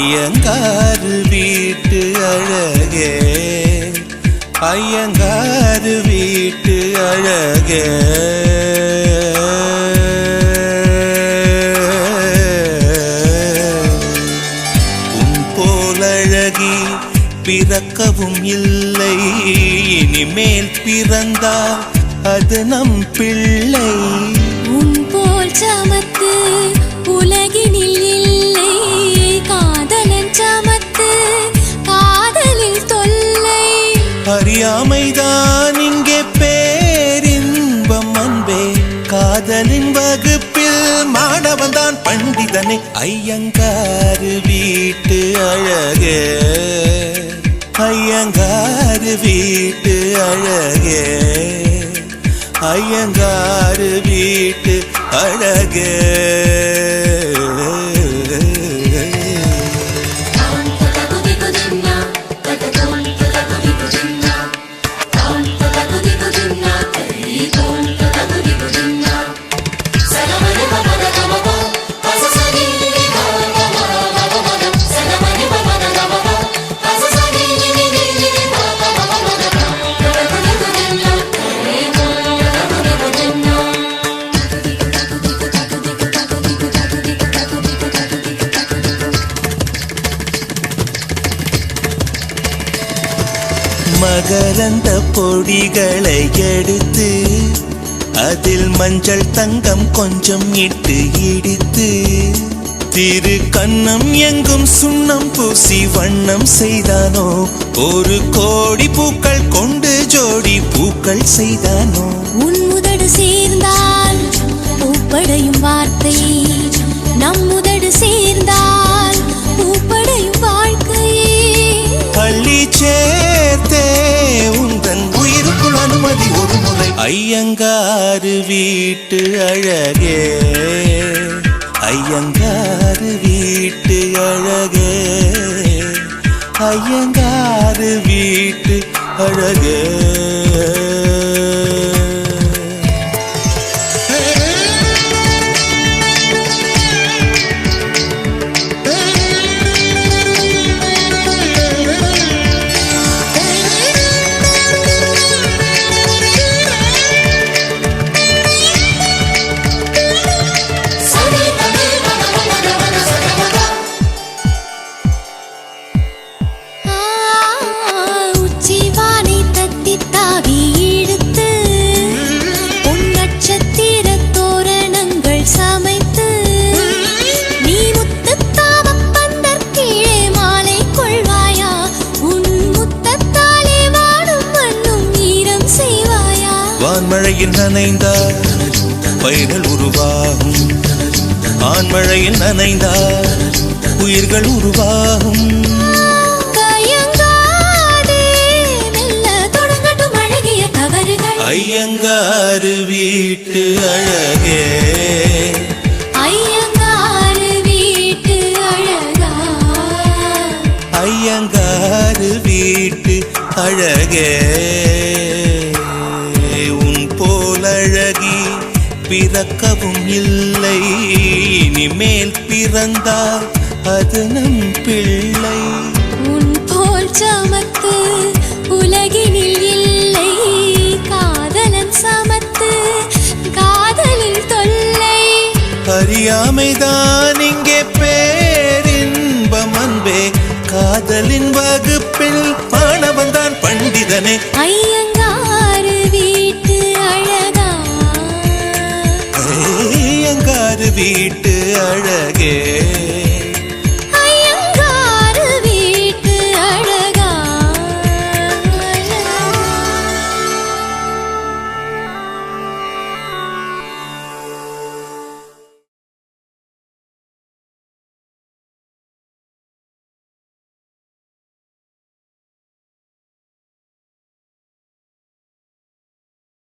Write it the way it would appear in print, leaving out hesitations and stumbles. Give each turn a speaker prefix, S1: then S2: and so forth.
S1: ஐயங்காறு வீட்டு அழகே, ஐயங்காறு வீட்டு அழகே. உன் போலழகி பிறக்கவும் இல்லை, இனிமேல் பிறந்தால் அது நம் பிள்ளை.
S2: உன் போல் சமத்து உலகினில் இல்லை, காதலன் சமத்து காதலில் தொல்லை.
S1: அறியாமைதான் இங்கே பேரின்பம் அன்பே, காதலின் வகுப்பில் மாணவன்தான் பண்டிதனே. ஐயங்காறு வீட்டு அழகே, ஐயங்காறு வீட்டு அழகே, ஐயங்காறு வீட்டு அழகே. மகரந்த பொடிகளை எடுத்து அதில் மஞ்சள் தங்கம் கொஞ்சம் இட்டு இடித்து, திரு கண்ணம் எங்கும் சுண்ணம் பூசி வண்ணம் செய்தானோ, ஒரு கோடி பூக்கள் கொண்டு ஜோடி பூக்கள் செய்தானோ.
S2: உன் முதடு சேர்ந்தால் பூப்படையும் வார்த்தை, நம் முதடு சேர்ந்தால் பூப்படையும் வாழ்க்கையே.
S1: பள்ளி சேர்த்தே உந்தன் உயிருக்குள் அனுமதி ஒரு முறை. ஐயங்காறு வீட்டு அழகே, ஐயங்காறு வீட்டு அழகே, ஐயங்காறு வீட்டு அழகே. ஆண்மழையில் நனைந்தால் பயிர்கள் உருவாகும், ஆண்மழையில் நனைந்தால் உயிர்கள் உருவாகும். ஐயங்காறு வீட்டு அழகே,
S2: ஐயங்காறு வீட்டு அழகா,
S1: ஐயங்காறு வீட்டு அழகே. உன் போலழகி பிறக்கவும் இல்லை, இனிமேல் பிறந்தால் அது நம் பிள்ளை.
S2: உன் போல் சமத்து உலகினில் இல்லை, காதலன் சமத்து காதலில் தொல்லை.
S1: அறியாமைதான் இங்கே பேரின்பம் அன்பே, காதலின் வகுப்பில் மாணவன்தான் பண்டிதனே.
S2: ஐயங்காறு வீட்டு அழகா,
S1: ஐயங்காறு வீட்டு அழகே.